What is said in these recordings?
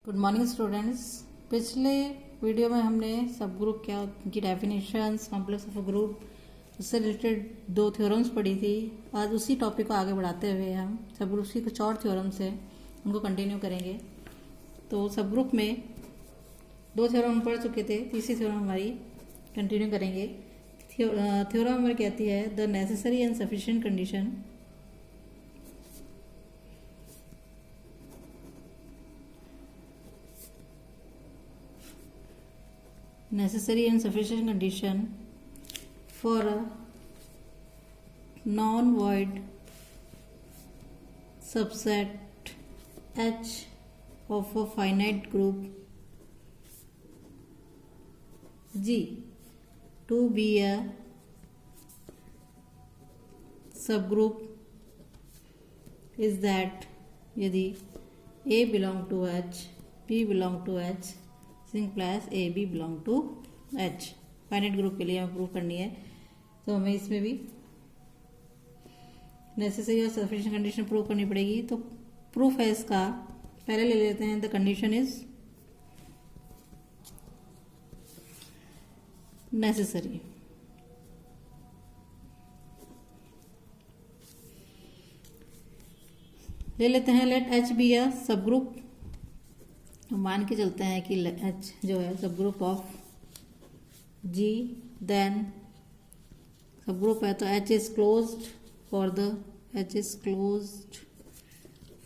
Good morning students. पिछले video में हमने सब ग्रुप क्या की definitions, complex of a group, उससे रिलेटेड 2 थ्योरम्स पढ़ी थी। आज उसी टॉपिक को आगे बढ़ाते हुए हम सब ग्रुप्स की कुछ और थ्योरम्स हैं उनको कंटिन्यू करेंगे। तो सब ग्रुप में 2 थ्योरम हम पढ़ चुके थे, तीसरी थ्योरम हमारी कंटिन्यू करेंगे। थ्योरम हमारी कहती है the necessary and sufficient condition necessary and sufficient condition for a non-void subset H of a finite group G to be a subgroup is that यदि A belong to H, B belong to H, plus A B belong to H. Finite group के लिए हमें prove करनी है, तो हमें इसमें भी नेसेसरी और सफिशिएंट कंडीशन प्रूव करनी पड़ेगी। तो प्रूफ है इसका, पहले ले लेते हैं द कंडीशन इज नेसेसरी। ले लेते हैं लेट एच बी अ सब ग्रुप। मान के चलते हैं कि H जो है subgroup of G, then subgroup है तो H is closed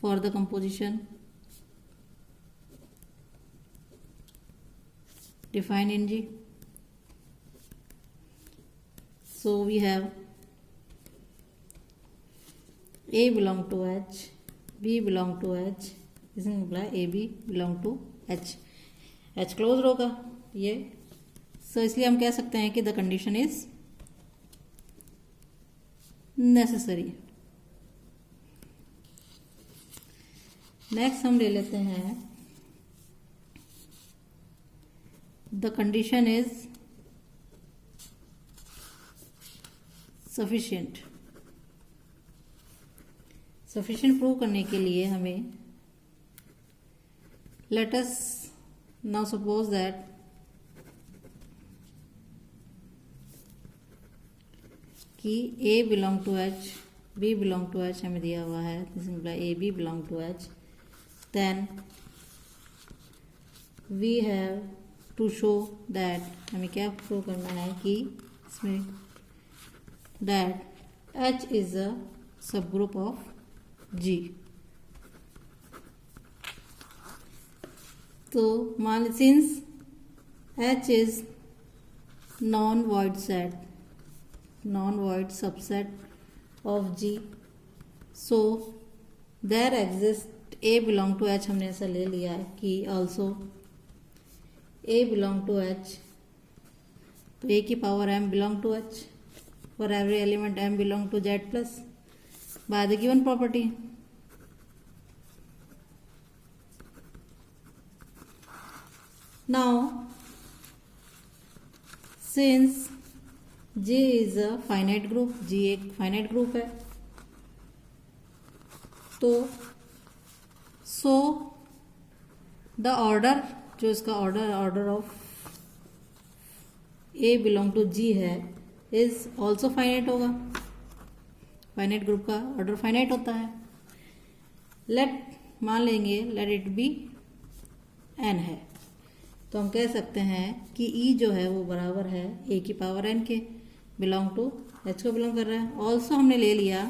for the composition defined in G। So we have A belong to H, B belong to H, इसमें निकला A B belong to H. H close होगा ये, so इसलिए हम कह सकते हैं कि the condition is necessary. Next हम ले लेते हैं the condition is sufficient. Sufficient prove करने के लिए हमें let us now suppose that कि A belong to H, B belong to H हमें दिया हुआ है, A B belong to H, then we have to show that हमें क्या प्रूव करना है कि इसमें that H is a subgroup of G। तो मान since H is non void subset of G, so there exist A belong to H। हमने ऐसा ले लिया है कि also A belong to H, तो A की power M belong to H for every element M belong to Z plus by the given property. Now, since J is a finite group, G एक finite group है, तो so the order जो इसका order of A belong to G है is also finite होगा। finite group का order finite होता है। मान लेंगे let it be n है, तो हम कह सकते हैं कि E जो है वो बराबर है A की पावर n के, बिलोंग टू H को बिलोंग कर रहा है। ऑल्सो हमने ले लिया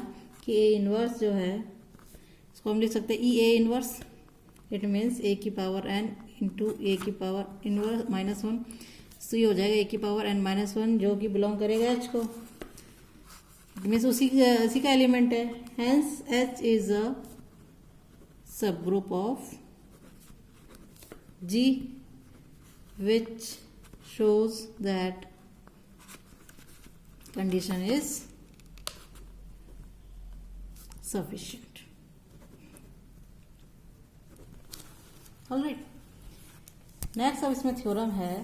कि A इनवर्स जो है इसको हम लिख सकते हैं E A inverse, it means A की पावर n इंटू A की पावर इनवर्स -1, तो ये हो जाएगा A की पावर n -1 जो कि बिलोंग करेगा H को, इट मीन्स उसी का एलिमेंट है। Hence H is a subgroup of G which shows that condition is sufficient. Alright, next अब इसमें थ्योरम है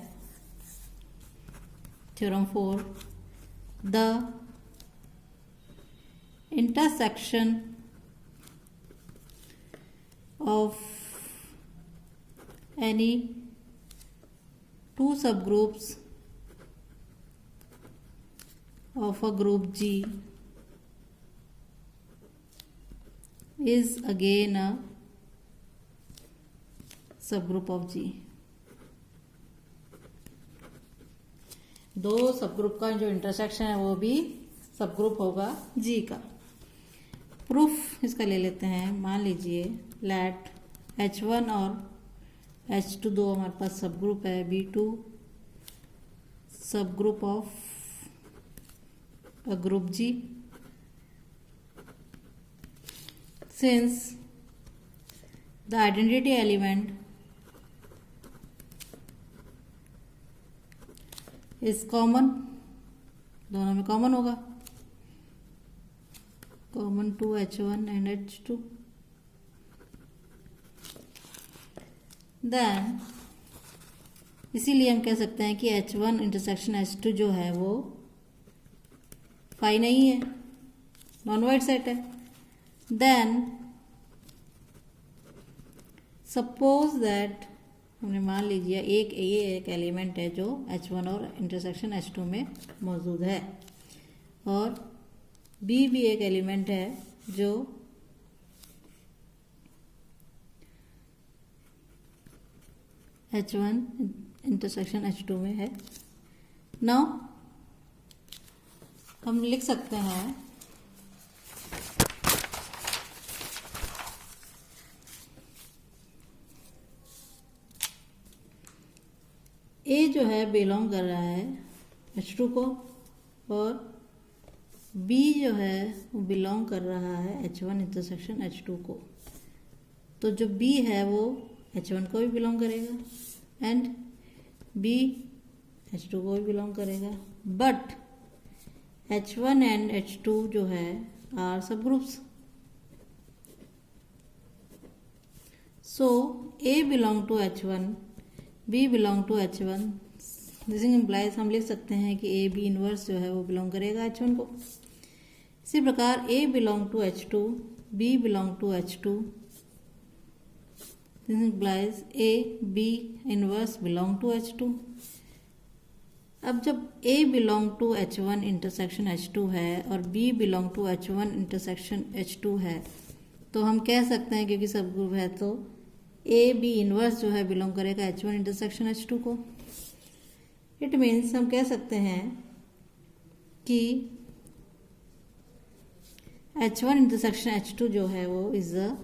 theorem 4, the intersection of any two subgroups of a group G is again a subgroup of G। दो subgroup का जो intersection है वो भी subgroup होगा G का। प्रूफ इसका ले लेते हैं। मान लीजिए लेट H1 और H2 दो हमारे पास सबग्रुप है, B2 subgroup of a group G। Since the identity element is common, दोनों में कॉमन होगा, common to H1 and H2, then इसीलिए हम कह सकते हैं कि H1 इंटरसेक्शन H2 जो है वो फाई नहीं है, नॉन वाइड सेट है। देन सपोज दैट हमने मान लीजिए एक एलिमेंट है जो H1 और इंटरसेक्शन H2 में मौजूद है, और B भी एक एलिमेंट है जो H1 इंटरसेक्शन H2 में है। नाउ हम लिख सकते हैं A जो है बिलोंग कर रहा है H2 को, और B जो है वो बिलोंग कर रहा है H1 इंटरसेक्शन H2 को। तो जो B है वो H1 को भी बिलोंग करेगा एंड B H2 को भी बिलोंग करेगा, बट H1 एंड H2 जो है are subgroups. So A belong to H1, B belong to H1, this implies हम लिख सकते हैं कि A B इनवर्स जो है वो बिलोंग करेगा H1 को। इसी प्रकार A belong to H2, B belong to H2, this implies A B inverse belong to H2। अब जब A belong to H1 intersection H2 है और B belong to H1 intersection H2 है, तो हम कह सकते हैं क्योंकि सब ग्रुप है तो A B इनवर्स जो है बिलोंग करेगा H1 इंटरसेक्शन H2 को। इट मीन्स हम कह सकते हैं कि H1 इंटरसेक्शन H2 जो है वो is a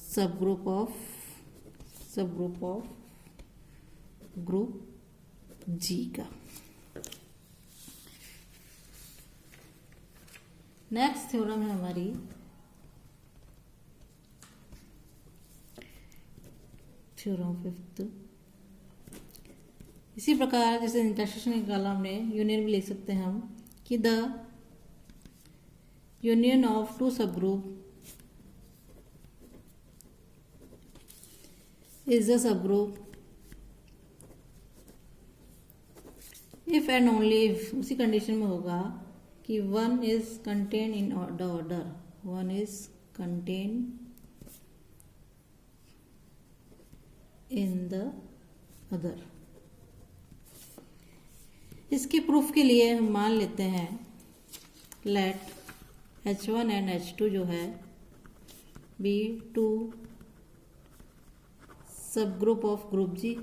subgroup of group G का। नेक्स्ट थ्योरम है हमारी थ्योरम फिफ्थ। इसी प्रकार जैसे इंटरसेक्शन निकाला हमने, यूनियन भी लिख सकते हैं हम कि द यूनियन ऑफ टू सब ग्रुप इज अ सब group if and only if, उसी कंडीशन में होगा कि one is contain in the order, one is contain in the other. इसके प्रूफ के लिए हम मान लेते हैं लेट H1 एंड H2 जो है बी टू सब group of group G।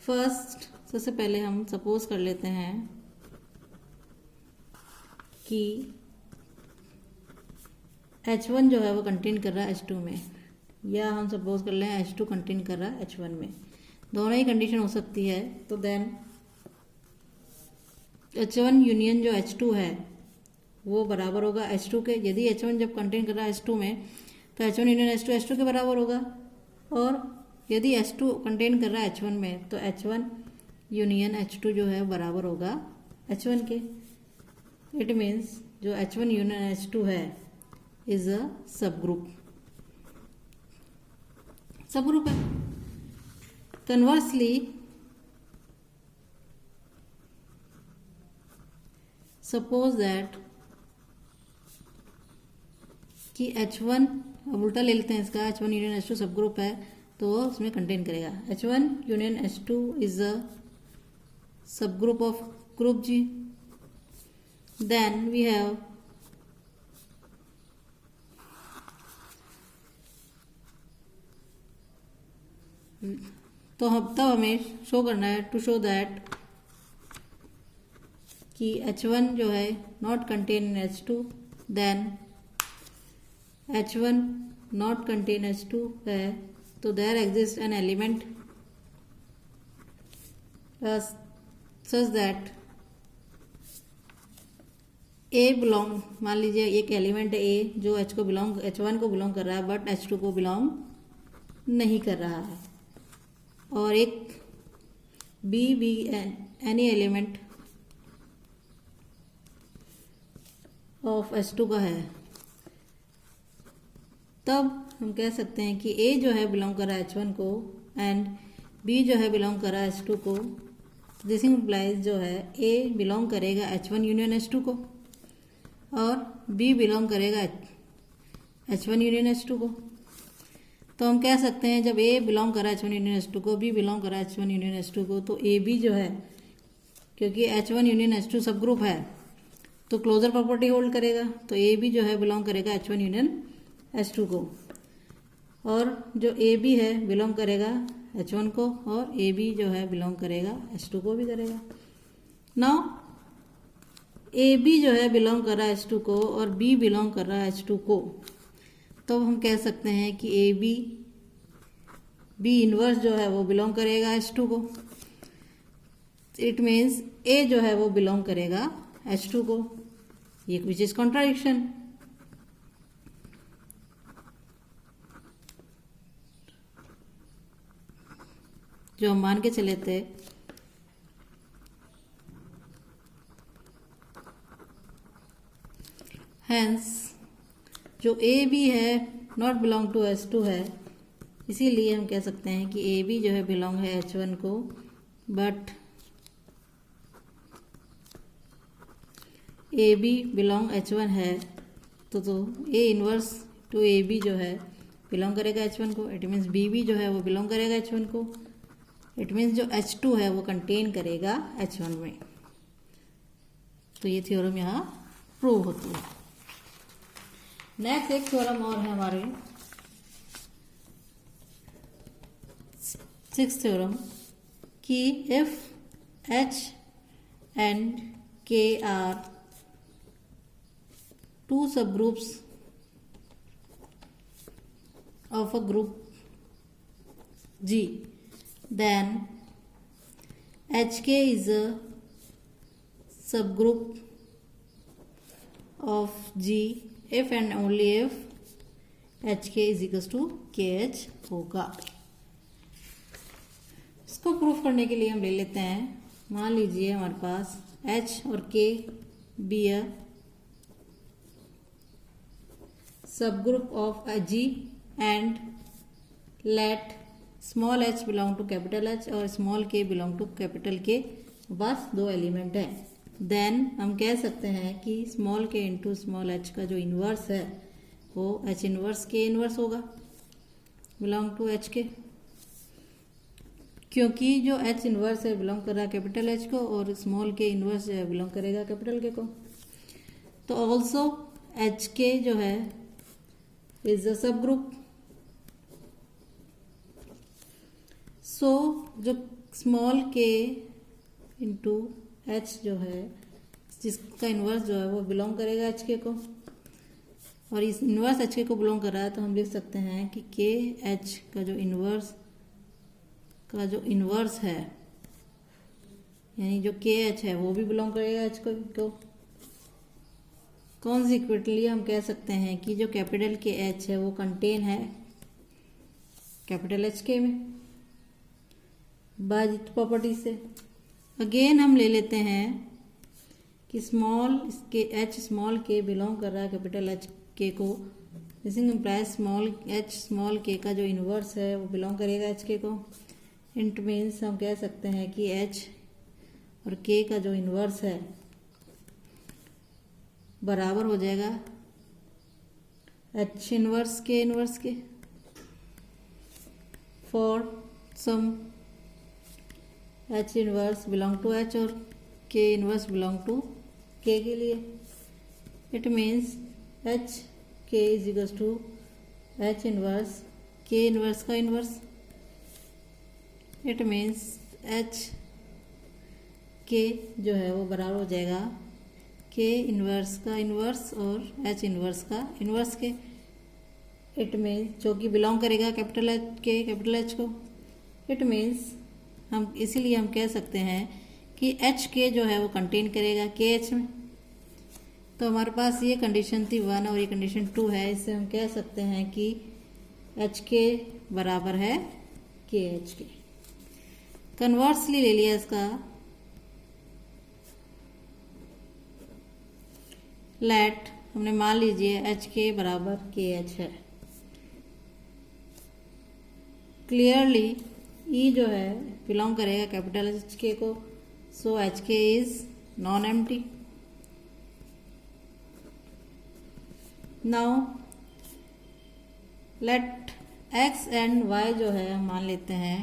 First सबसे पहले हम सपोज कर लेते हैं कि H1 जो है वो कंटेन कर रहा है H2 में, या हम सपोज कर लें H2 कंटेन कर रहा है H1 में, दोनों ही कंडीशन हो सकती है। तो देन H1 यूनियन जो H2 है वो बराबर होगा H2 के। यदि H1 जब कंटेन कर रहा है H2 में तो H1 यूनियन H2 के बराबर होगा, और यदि H2 कंटेन कर रहा है H1 में तो H1 यूनियन H2 जो है बराबर होगा H1 के। इट मीन्स जो H1 यूनियन H2 है इज अ सब ग्रुप है। कन्वर्सली सपोज दैट कि H1, अब उल्टा ले लेते हैं इसका, H1 यूनियन H2 सब ग्रुप है तो वो उसमें कंटेन करेगा। H1 union H2 is a subgroup of group G। Then we have तो हम तब हमें शो करना है, टू शो दैट कि H1 जो है not contain in H2, then H1 not contain H2 है तो there exist an element such that A belong, मान लीजिए एक एलिमेंट है ए जो H1 को बिलोंग कर रहा है बट H2 को बिलोंग नहीं कर रहा है, और एक be any element of H2 का है, तब हम कह सकते हैं कि A जो है बिलोंग कर रहा है H1 को एंड B जो है बिलोंग कर रहा है H2 को। दिस इम्प्लाइज जो है A बिलोंग करेगा H1 यूनियन H2 को और B बिलोंग करेगा H1 यूनियन H2 को। तो हम कह सकते हैं जब A बिलोंग कर रहा है H1 यूनियन H2 को, B बिलोंग कर रहा है H1 यूनियन H2 को, तो AB जो है क्योंकि H1 यूनियन H2 सब ग्रुप है तो क्लोजर प्रॉपर्टी होल्ड करेगा, तो AB जो है बिलोंग करेगा H1 यूनियन H2 को, और जो AB है बिलोंग करेगा H1 को, और AB जो है बिलोंग करेगा H2 को भी करेगा। नाउ AB जो है बिलोंग कर रहा है H2 को और B बिलोंग कर रहा है H2 को, तो हम कह सकते हैं कि AB B इनवर्स जो है वो बिलोंग करेगा H2 को। इट मीन्स A जो है वो बिलोंग करेगा H2 को, ये विच इज कॉन्ट्राडिक्शन। जो हम मान के चले थे हेंस जो AB है नॉट बिलोंग टू H2 है, इसीलिए हम कह सकते हैं कि AB जो है बिलोंग है H1 को, बट AB बिलोंग H1 है तो A इनवर्स टू AB जो है बिलोंग करेगा H1 को। इट मीन्स BB जो है वो बिलोंग करेगा H1 को। इट मीन्स जो H2 है वो कंटेन करेगा H1 में। तो ये थ्योरम यहाँ प्रूव होती है। नेक्स्ट एक थ्योरम और है हमारे, सिक्स्थ थ्योरम, कि if H and K are two subgroups of a group G, then HK is a subgroup of G if and only if HK is equals to KH होगा। इसको proof करने के लिए हम ले लेते हैं, मान लीजिए हमारे पास H और K be a subgroup of a G and let small h belong to capital H और small k belong to capital K, बस दो एलिमेंट हैं। देन हम कह सकते हैं कि small k into small h का जो इन्वर्स है वो h इन्वर्स k इन्वर्स होगा, बिलोंग टू h के, क्योंकि जो h इन्वर्स है बिलोंग कर रहा है कैपिटल H को और स्मॉल k इन्वर्स जो है बिलोंग करेगा कैपिटल K को। तो ऑल्सो h k जो है is a subgroup, so जो स्मॉल k इंटू h जो है जिसका इन्वर्स जो है वो बिलोंग करेगा h k को, और इस इन्वर्स h k को बिलोंग कर रहा है, तो हम लिख सकते हैं कि k h का जो इन्वर्स है यानी जो k h है वो भी बिलोंग करेगा h को। कॉन्सिक्वेंटली हम कह सकते हैं कि जो कैपिटल के H है वो कंटेन है कैपिटल H के में बाय प्रॉपर्टी से। अगेन हम ले लेते हैं कि स्मॉल के बिलोंग कर रहा है कैपिटल H के को, दिस इम्प्लाइज स्मॉल के का जो इन्वर्स है वो बिलोंग करेगा H के को। इट मीन्स हम कह सकते हैं कि H और K का जो इन्वर्स है बराबर हो जाएगा H inverse K for some H inverse belong to H और K inverse belong to K लिए it means H K is equals to H inverse K inverse का inverse. It means H K जो है वो बराबर हो जाएगा के इनवर्स का इनवर्स और एच इनवर्स का इनवर्स के। इट मीन्स जो कि बिलोंग करेगा कैपिटल एच को। इट मीन्स हम इसीलिए हम कह सकते हैं कि एच के जो है वो कंटेन करेगा के एच में। तो हमारे पास ये कंडीशन थी 1 और ये कंडीशन 2 है। इससे हम कह सकते हैं कि एच के बराबर है के एच के। कन्वर्सली ले लिया इसका, लेट हमने मान लीजिए एच के बराबर के एच है। क्लियरली ई जो है बिलोंग करेगा कैपिटल एच के को, so H K is non empty. Now let x and y जो है हम मान लेते हैं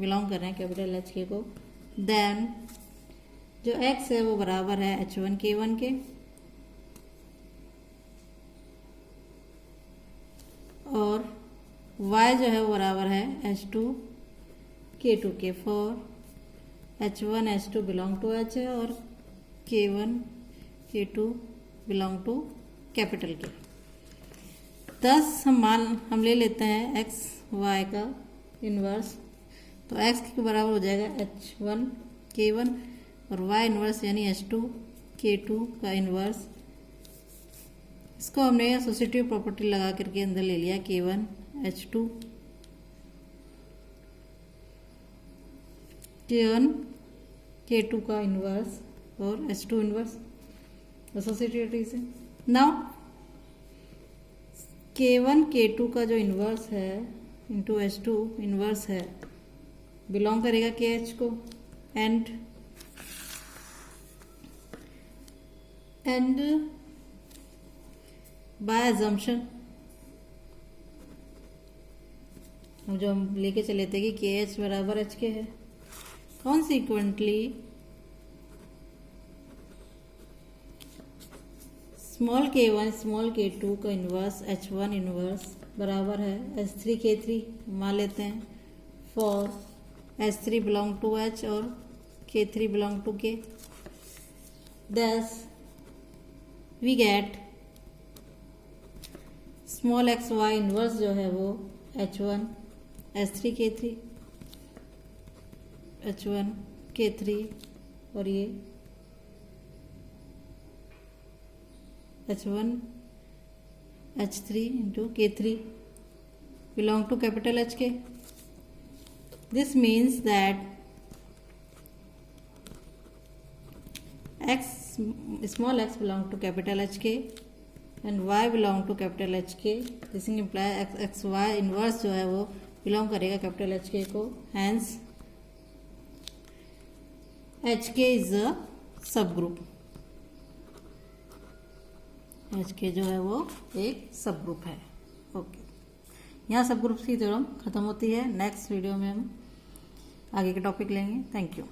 बिलोंग कर रहे हैं कैपिटल एच के को। देन जो एक्स है वो बराबर है H1 K1 के और y जो है वो बराबर है H2 K2 के। For H1 H2 belong to H है और K1 K2 belong to capital के। दस हम ले लेते हैं एक्स वाई का इन्वर्स। तो एक्स के बराबर हो जाएगा H1 K1 और y इन्वर्स यानी H2 K2 का इन्वर्स। इसको हमने एसोसिएटिव प्रॉपर्टी लगा करके अंदर ले लिया K1 H2 K1 K2 का इन्वर्स और H2 इन्वर्स एसोसिएटिविटी से। नाउ K1 K2 का जो इन्वर्स है इंटू H2 इन्वर्स है बिलोंग करेगा KH को। एंड बाय अजम्पशन जो हम लेके चले थे कि KH बराबर HK है, consequently small K1 small K2 का इन्वर्स H1 इन्वर्स बराबर है H3 K3 मान लेते हैं। For H3 belong to H और K3 belong to K। Thus we get small x y inverse जो है वो H1 H3 K3 H1 K3 और ये H1 H3 into K3 belong to capital H K. This means that x small x belong to capital HK and y belong to capital HK. This implies x y inverse जो है वो belong करेगा capital HK को। Hence HK is a subgroup. HK जो है वो एक सब ग्रुप है। ओके, यहाँ सब ग्रुप्स की थ्योरम खत्म होती है। नेक्स्ट वीडियो में हम आगे के टॉपिक लेंगे। Thank you.